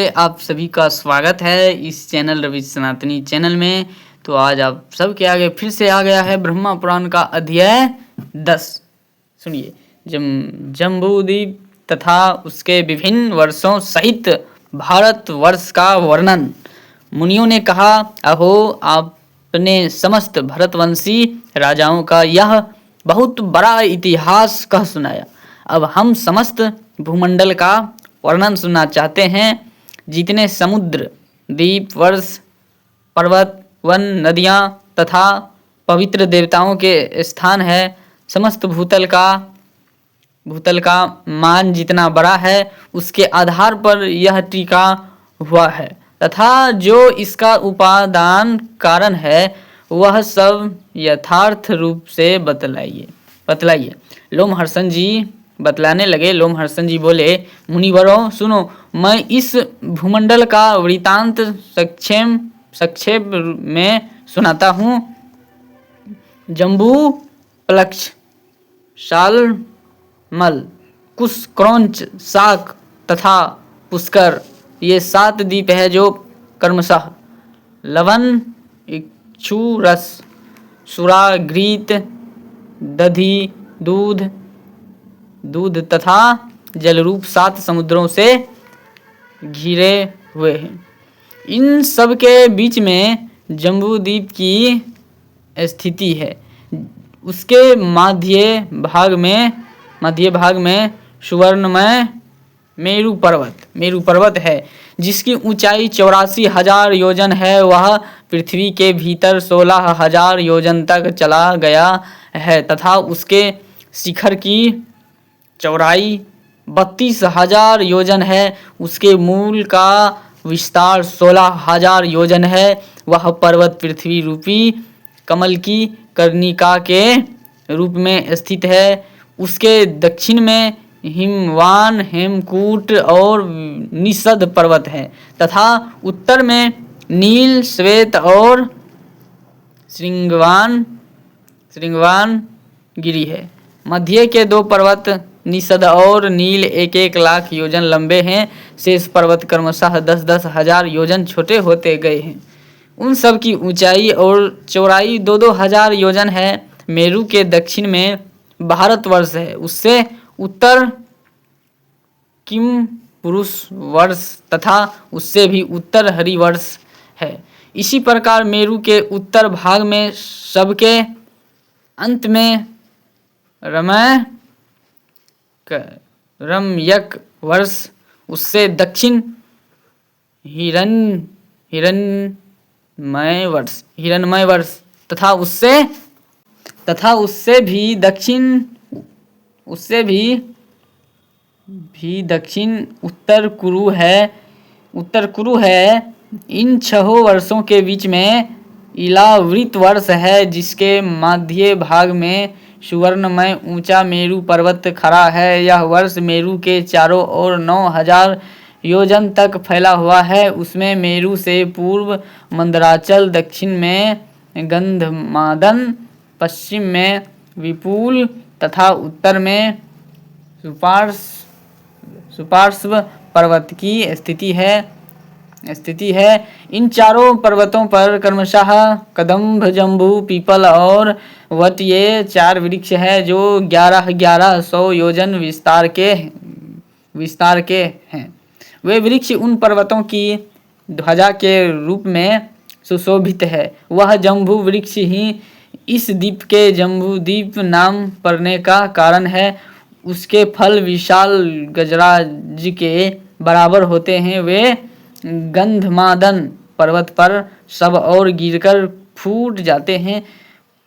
आप सभी का स्वागत है इस चैनल रवि सनातनी चैनल में। तो आज आप सबके आगे फिर से आ गया है ब्रह्मा पुराण का अध्याय 10। सुनिए, जम्बूद्वीप तथा उसके विभिन्न वर्षों सहित भारत वर्ष का वर्णन। मुनियों ने कहा, अहो आपने समस्त भरतवंशी राजाओं का यह बहुत बड़ा इतिहास कह सुनाया। अब हम समस्त भूमंडल का वर्णन सुनना चाहते हैं। जितने समुद्र, द्वीप, वर्ष, पर्वत, वन, नदियाँ तथा पवित्र देवताओं के स्थान है, समस्त भूतल का मान जितना बड़ा है, उसके आधार पर यह टीका हुआ है तथा जो इसका उपादान कारण है वह सब यथार्थ रूप से बतलाइए। लोमहर्षण जी बतलाने लगे। लोमहर्षण जी बोले, मुनिवरों सुनो, मैं इस भूमंडल का वृतांत संक्षेप में सुनाता हूँ। जम्बू, प्लक्ष, शालमल, कुश, क्रौंच, शाक तथा पुष्कर, ये 7 द्वीप है जो क्रमशः लवण, इक्षुरस, सुरा, घृत, दधि, दूध तथा जलरूप 7 समुद्रों से घिरे हुए हैं। इन सब के बीच में जम्बूद्वीप की स्थिति है। उसके मध्य भाग में सुवर्णमय मेरु पर्वत है, जिसकी ऊंचाई 84,000 योजन है। वह पृथ्वी के भीतर 16,000 योजन तक चला गया है तथा उसके शिखर की चौड़ाई 32,000 योजन है। उसके मूल का विस्तार 16,000 योजन है। वह पर्वत पृथ्वी रूपी कमल की कर्णिका के रूप में स्थित है। उसके दक्षिण में हिमवान, हेमकूट और निषद पर्वत है तथा उत्तर में नील, श्वेत और श्रृंगवान गिरी है। मध्य के 2 पर्वत निषद और नील 1-1 लाख योजन लंबे हैं। शेष पर्वत क्रमशः 10-10 हजार योजन छोटे होते गए हैं। उन सब की ऊंचाई और चौड़ाई 2-2 हजार योजन है। मेरु के दक्षिण में भारतवर्ष है, उससे उत्तर किम पुरुष वर्ष तथा उससे भी उत्तर हरिवर्ष है। इसी प्रकार मेरु के उत्तर भाग में सबके अंत में रमयक वर्ष, उससे दक्षिण हिरण्मय वर्ष तथा उससे भी दक्षिण उत्तर कुरु है। इन 6 वर्षों के बीच में इलावृत वर्ष है, जिसके मध्य भाग में सुवर्णमय ऊंचा मेरु पर्वत खड़ा है। यह वर्ष मेरु के चारों ओर 9,000 योजन तक फैला हुआ है। उसमें मेरु से पूर्व मंदराचल, दक्षिण में गंधमादन, पश्चिम में विपुल तथा उत्तर में सुपार्श्व पर्वत की स्थिति है। इन चारों पर्वतों पर क्रमशः कदम्ब, जम्बू, पीपल और वट, ये 4 वृक्ष है जो 1100 योजन विस्तार के हैं। वे वृक्ष उन पर्वतों की ध्वजा के रूप में सुशोभित है। वह जम्बू वृक्ष ही इस द्वीप के जम्बूद्वीप नाम पड़ने का कारण है। उसके फल विशाल गजराज के बराबर होते हैं। वे गंधमादन पर्वत पर सब और गिरकर फूट जाते हैं।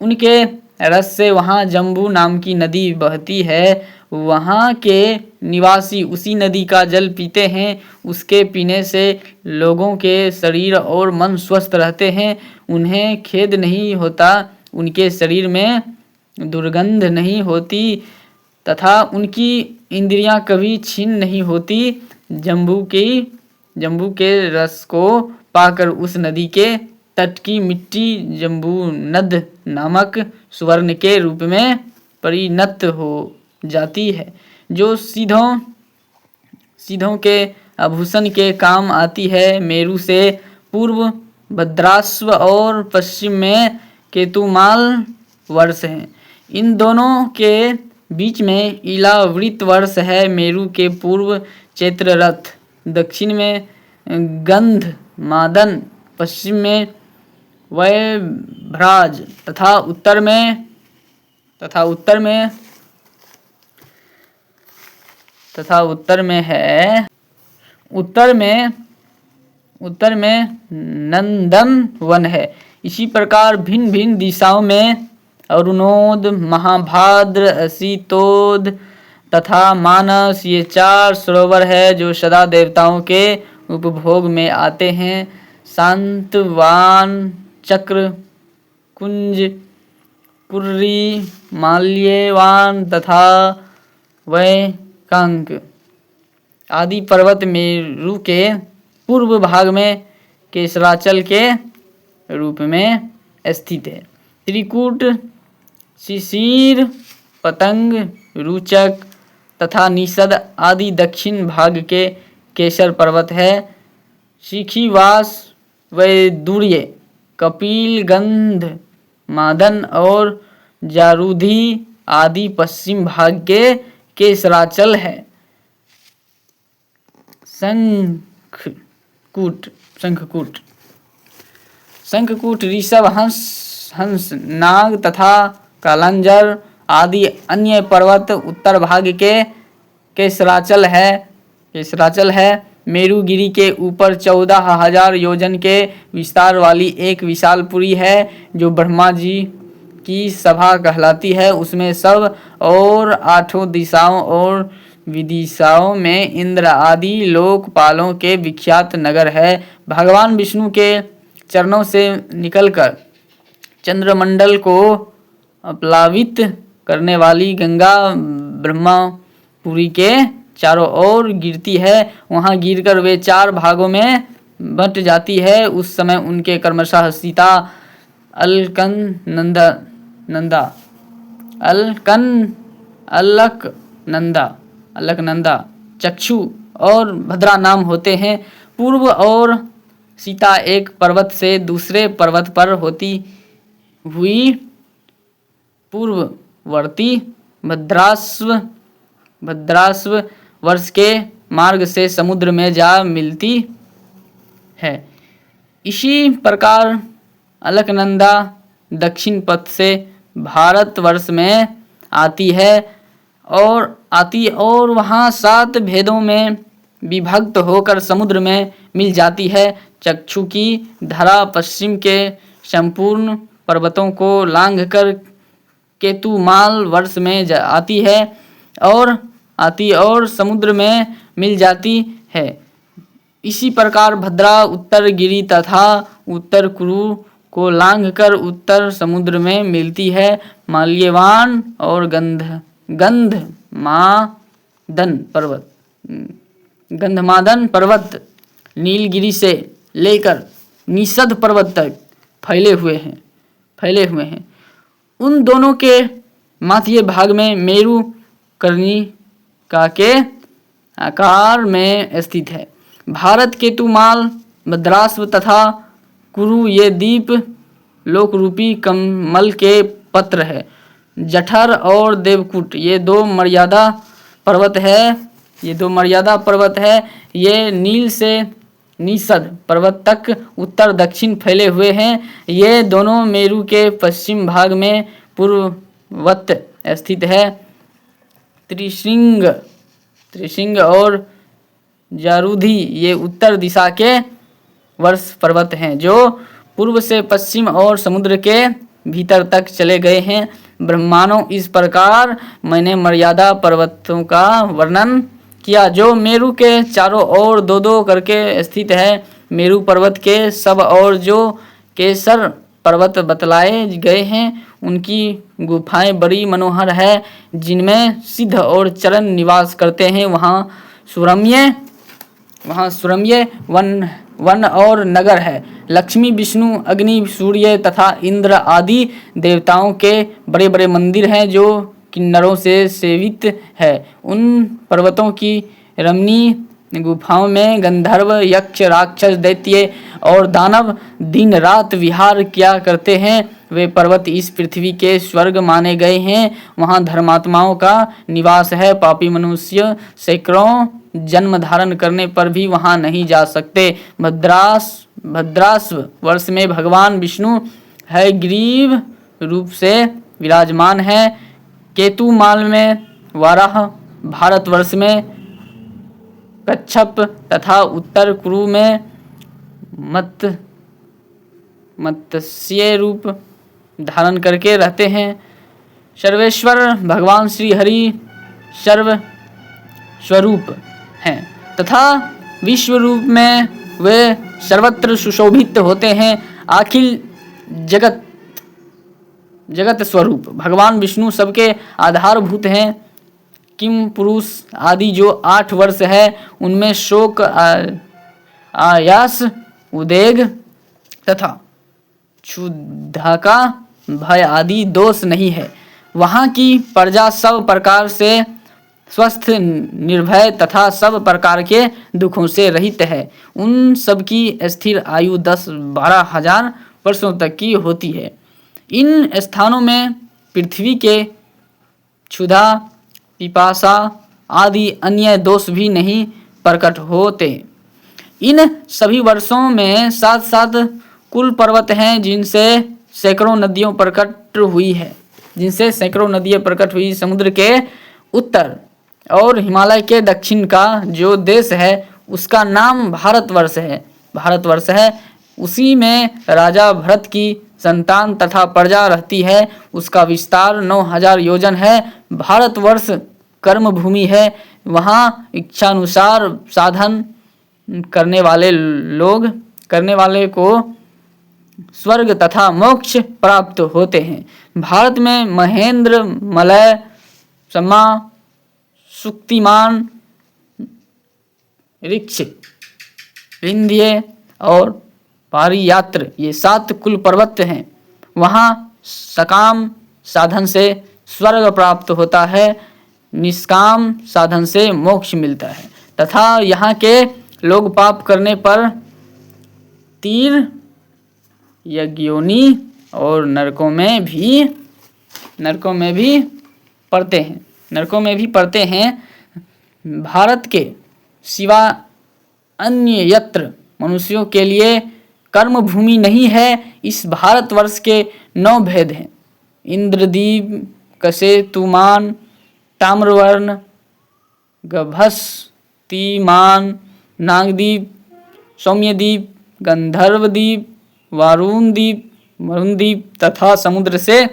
उनके रस से वहाँ जम्बू नाम की नदी बहती है। वहाँ के निवासी उसी नदी का जल पीते हैं। उसके पीने से लोगों के शरीर और मन स्वस्थ रहते हैं। उन्हें खेद नहीं होता, उनके शरीर में दुर्गंध नहीं होती तथा उनकी इंद्रियां कभी क्षीण नहीं होती। जम्बू के रस को पाकर उस नदी के तट की मिट्टी जम्बू नद नामक सुवर्ण के रूप में परिणत हो जाती है, जो सीधों के आभूषण के काम आती है। मेरु से पूर्व भद्राश्व और पश्चिम में केतुमाल वर्ष है। इन दोनों के बीच में इलावृत वर्ष है। मेरु के पूर्व चैत्ररथ, दक्षिण में गंधमादन, पश्चिम में वैभ्राज तथा उत्तर में नंदन वन है। इसी प्रकार भिन्न भिन्न दिशाओं में अरुणोद, महाभाद्र, असितोद तथा मानस, ये 4 सरोवर है जो सदा देवताओं के उपभोग में आते हैं। शांतवान, चक्र, कुंज, पुर्री, माल्यवान तथा वैकांक आदि पर्वत मेरु के पूर्व भाग में केसराचल के रूप में स्थित है। त्रिकूट, शिशिर, पतंग, रुचक तथा निषद आदि दक्षिण भाग के केसर पर्वत है। शिखीवास, वैदुर्य, कपिल, गंधमादन और जारूधी आदि पश्चिम भाग के केसराचल है। शंखकूट, ऋषभ, हंस, नाग तथा कालंजर आदि अन्य पर्वत उत्तर भाग के केसराचल है। मेरुगिरी के ऊपर 14,000 योजन के विस्तार वाली एक विशाल पुरी है जो ब्रह्मा जी की सभा कहलाती है। उसमें सब और 8 दिशाओं और विदिशाओं में इंद्र आदि लोकपालों के विख्यात नगर है। भगवान विष्णु के चरणों से निकलकर चंद्रमंडल को प्लावित करने वाली गंगा ब्रह्मपुरी के चारों ओर गिरती है। वहां गिरकर वे 4 भागों में बंट जाती है। उस समय उनके क्रमशः सीता, अलकनंदा, चक्षु और भद्रा नाम होते हैं। पूर्व और सीता एक पर्वत से दूसरे पर्वत पर होती हुई पूर्ववर्ती भद्राश्व वर्ष के मार्ग से समुद्र में जा मिलती है। इसी प्रकार अलकनंदा दक्षिण पथ से भारतवर्ष में आती और वहाँ 7 भेदों में विभक्त होकर समुद्र में मिल जाती है। चक्षु की धरा पश्चिम के संपूर्ण पर्वतों को लांघकर केतुमाल वर्ष में आती और समुद्र में मिल जाती है। इसी प्रकार भद्रा उत्तर गिरि तथा उत्तर कुरु को लांघकर उत्तर समुद्र में मिलती है। माल्यवान और गंधमादन पर्वत नीलगिरी से लेकर निषद पर्वत तक फैले हुए हैं। उन दोनों के मध्य भाग में मेरु कर्णिका के आकार में स्थित है। भारत, केतुमाल, भद्राश्व तथा कुरु ये द्वीप लोकरूपी कमल के पत्र है। जठर और देवकूट ये दो मर्यादा पर्वत है। ये नील से निषद पर्वत तक उत्तर दक्षिण फैले हुए हैं। ये दोनों मेरु के पश्चिम भाग में पूर्ववत स्थित है। त्रिशृंग और जारूधी ये उत्तर दिशा के वर्ष पर्वत हैं जो पूर्व से पश्चिम और समुद्र के भीतर तक चले गए हैं। ब्रह्मांडों, इस प्रकार मैंने मर्यादा पर्वतों का वर्णन किया जो मेरु के चारों ओर 2-2 करके स्थित है। मेरु पर्वत के सब और जो केसर पर्वत बतलाए गए हैं उनकी गुफाएं बड़ी मनोहर है, जिनमें सिद्ध और चरण निवास करते हैं। वहाँ सुरम्य वन और नगर है। लक्ष्मी, विष्णु, अग्नि, सूर्य तथा इंद्र आदि देवताओं के बड़े बड़े मंदिर हैं जो किन्नरों से सेवित है। उन पर्वतों की रमणीय गुफाओं में गंधर्व, यक्ष, राक्षस, दैत्य और दानव दिन रात विहार किया करते हैं। वे पर्वत इस पृथ्वी के स्वर्ग माने गए हैं। वहाँ धर्मात्माओं का निवास है। पापी मनुष्य सैकड़ों जन्म धारण करने पर भी वहाँ नहीं जा सकते। भद्राश्व वर्ष में भगवान विष्णु है ग्रीव रूप से विराजमान है। केतुमाल में वाराह, भारतवर्ष में कच्छप तथा उत्तर कुरु में मत्स्य रूप धारण करके रहते हैं। सर्वेश्वर भगवान श्री हरि सर्व स्वरूप हैं तथा विश्व रूप में वे सर्वत्र सुशोभित होते हैं। अखिल जगत स्वरूप भगवान विष्णु सबके आधारभूत हैं। किम पुरुष आदि जो 8 वर्ष है उनमें शोक, आयास, उद्वेग तथा क्षुधा का भय आदि दोष नहीं है। वहाँ की प्रजा सब प्रकार से स्वस्थ, निर्भय तथा सब प्रकार के दुखों से रहित है। उन सब की स्थिर आयु 10-12 हजार वर्षों तक की होती है। इन स्थानों में पृथ्वी के क्षुधा, पिपासा आदि अन्य दोष भी नहीं प्रकट होते। इन सभी वर्षों में 7 कुल पर्वत हैं जिनसे सैकड़ों नदियों प्रकट हुई है। समुद्र के उत्तर और हिमालय के दक्षिण का जो देश है उसका नाम भारतवर्ष है। उसी में राजा भरत की संतान तथा प्रजा रहती है। उसका विस्तार 9000 योजन है। भारतवर्ष कर्म भूमि है। वहाँ इच्छानुसार साधन करने वाले को स्वर्ग तथा मोक्ष प्राप्त होते हैं। भारत में महेंद्र, मलय, समा, सुक्तिमान, ऋक्ष, विंध्य और पारियात्र ये 7 कुल पर्वत हैं। वहाँ सकाम साधन से स्वर्ग प्राप्त होता है, निष्काम साधन से मोक्ष मिलता है तथा यहाँ के लोग पाप करने पर तीर, यज्ञयोनि और नरकों में भी पड़ते हैं। भारत के सिवा अन्य यत्र मनुष्यों के लिए कर्म भूमि नहीं है। इस भारतवर्ष के 9 भेद हैं: इंद्रदीप, कसेतुमान, ताम्रवर्ण, गभस्तिमान, नागदीप, सौम्यदीप, गंधर्वदीप, वरुणदीप तथा समुद्र से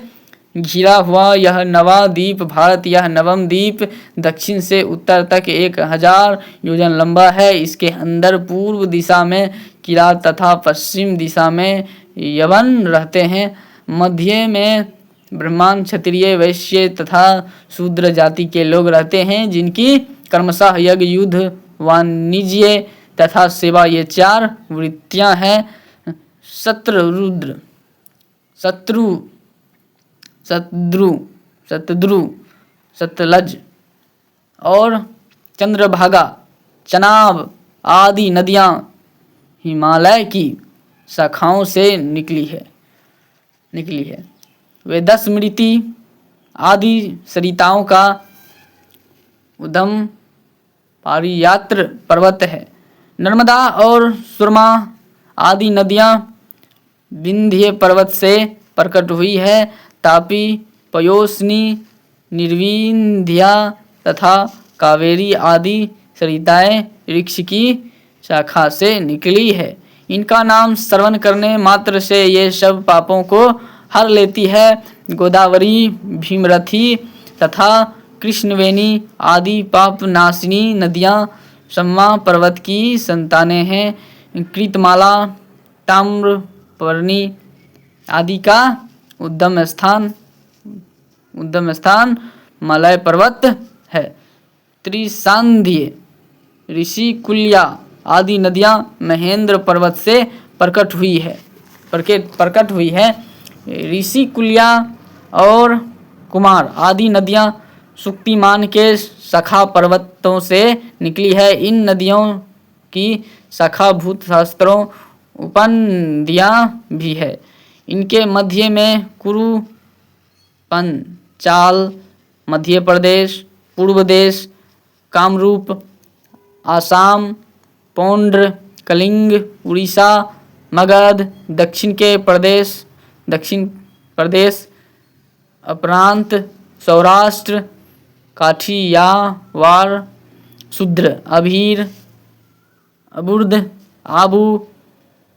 घिरा हुआ यह नवा द्वीप भारत। यह नवम द्वीप दक्षिण से उत्तर तक 1000 योजन लंबा है। इसके अंदर पूर्व दिशा में किरात तथा पश्चिम दिशा में यवन रहते हैं। मध्य में ब्राह्मण, क्षत्रिय, वैश्य तथा शूद्र जाति के लोग रहते हैं जिनकी कर्मशः यज्ञ, युद्ध, वाणिज्य तथा सेवा ये 4 वृत्तियां हैं। शतद्रु, सतलज और चंद्रभागा, चनाब आदि नदियां हिमालय की शाखाओं से निकली है। वे 10 मृति आदि सरिताओं का उद्गम पारियात्र पर्वत है। नर्मदा और सुरमा आदि नदियां विंध्य पर्वत से प्रकट हुई है। तापी, पयोस्नी, निर्विंध्या तथा कावेरी आदि सरिताएं ऋक्ष की शाखा से निकली है। इनका नाम श्रवण करने मात्र से ये सब पापों को हर लेती है। गोदावरी, भीमरथी तथा कृष्णवेणी आदि पाप नाशिनी नदियां सम्मा पर्वत की संतानें हैं। कृतमाला, ताम्रपर्णी आदि का उद्गम स्थान मलय पर्वत है। त्रिसांध्य, ऋषिकुल्या आदि नदियां महेंद्र पर्वत से प्रकट हुई है। ऋषिकुल्या और कुमार आदि नदियां शुक्तिमान के शाखा पर्वतों से निकली है। इन नदियों की शाखा भूतशास्त्रों उपनदियाँ भी है। इनके मध्य में कुरु, पंचाल, मध्य प्रदेश, पूर्व देश, कामरूप, आसाम, पौंड्र, कलिंग, उड़ीसा, मगध, दक्षिण प्रदेश अपरांत, सौराष्ट्र, काठियावाड़, शूद्र, अभीर, अबुर्द, आबू,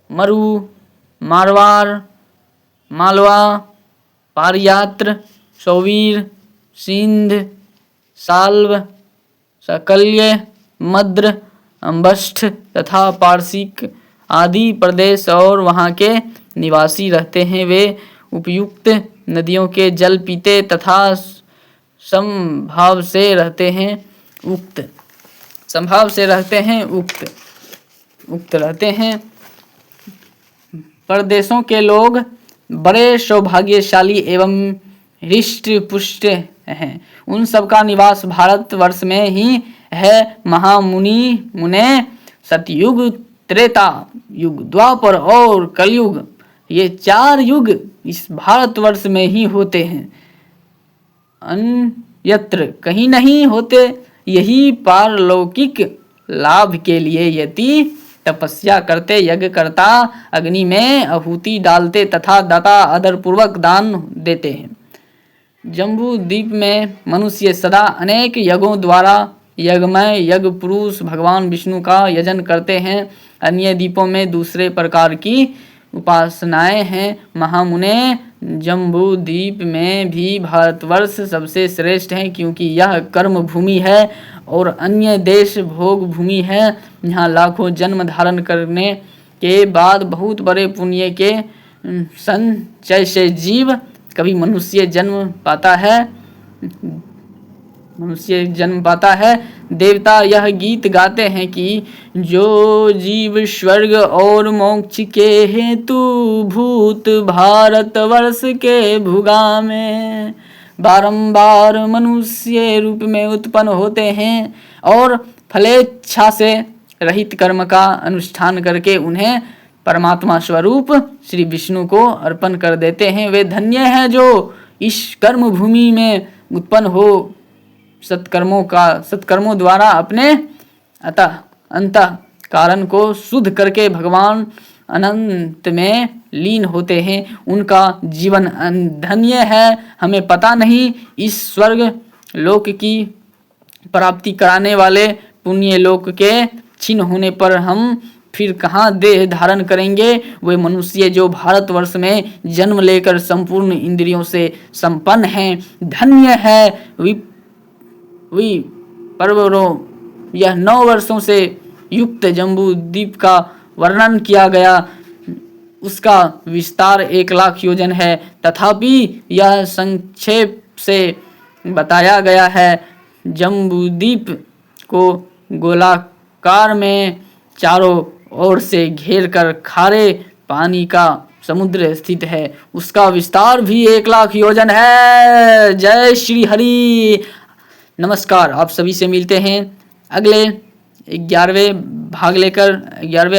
मरु, मारवाड़, मालवा, पारियात्र, सौवीर, सिंध, साल्व, सकल्य, मद्र, अम्बष्ठ तथा पारसिक आदि प्रदेश और वहाँ के निवासी रहते हैं। वे उपयुक्त नदियों के जल पीते तथा समभाव से रहते हैं। उक्त रहते हैं। प्रदेशों के लोग बड़े सौभाग्यशाली एवं हृष्ट पुष्ट हैं। उन सबका निवास भारतवर्ष में ही है। मुने सतयुग, त्रेता युग, द्वापर और कलयुग, ये 4 युग इस भारतवर्ष में ही होते हैं, अन्यत्र कहीं नहीं होते। यही पारलौकिक लाभ के लिए यति तपस्या करते, यज्ञ करता, अग्नि में आहुति डालते तथा दाता आदरपूर्वक दान देते हैं। जम्बू द्वीप में मनुष्य सदा अनेक यज्ञों द्वारा यज्ञमय यज्ञ पुरुष भगवान विष्णु का यजन करते हैं। अन्य द्वीपों में दूसरे प्रकार की उपासनाएं हैं। महामुने, जम्बू द्वीप में भी भारतवर्ष सबसे श्रेष्ठ है, क्योंकि यह कर्म भूमि है और अन्य देश भोग भूमि है। यहाँ लाखों जन्म धारण करने के बाद बहुत बड़े पुण्य के संचय से जीव कभी मनुष्य जन्म पाता है। देवता यह गीत गाते हैं कि जो जीव स्वर्ग और मोक्ष के हेतु भूत भारतवर्ष के भुगा में बारंबार मनुष्य रूप में उत्पन्न होते हैं और फलेच्छा से रहित कर्म का अनुष्ठान करके उन्हें परमात्मा स्वरूप श्री विष्णु को अर्पण कर देते हैं, वे धन्य हैं जो इस कर्म भूमि में उत्पन्न हो सत्कर्मों द्वारा अपने अंत कारण को शुद्ध करके भगवान अनंत में लीन होते हैं। उनका जीवन धन्य है। हमें पता नहीं इस स्वर्ग लोक की प्राप्ति कराने वाले पुण्य लोक के क्षीण होने पर हम फिर कहाँ देह धारण करेंगे। वे मनुष्य जो भारतवर्ष में जन्म लेकर संपूर्ण इंद्रियों से संपन्न हैं, धन्य है। पर्वरों यह 9 वर्षों से युक्त जम्बू द्वीप का वर्णन किया गया, उसका विस्तार 1 लाख योजन है, तथापि यह संक्षेप से बताया गया है। जम्बू द्वीप को गोलाकार में चारों ओर से घेर कर खारे पानी का समुद्र स्थित है, उसका विस्तार भी 1 लाख योजन है। जय श्री हरि। नमस्कार, आप सभी से मिलते हैं अगले 11वें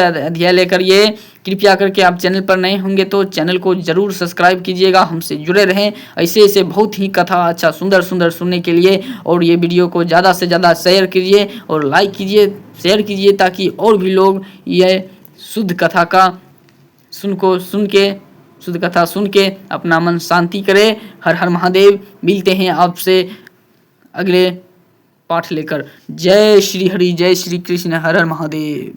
अध्याय लेकर। ये कृपया करके आप चैनल पर नए होंगे तो चैनल को जरूर सब्सक्राइब कीजिएगा, हमसे जुड़े रहें। ऐसे बहुत ही कथा अच्छा सुंदर सुनने के लिए। और ये वीडियो को ज़्यादा से ज़्यादा शेयर कीजिए और लाइक कीजिए, शेयर कीजिए, ताकि और भी लोग ये शुद्ध कथा सुन के अपना मन शांति करे। हर हर महादेव। मिलते हैं आपसे अगले पाठ लेकर। जय श्री हरि, जय श्री कृष्ण, हर हर महादेव।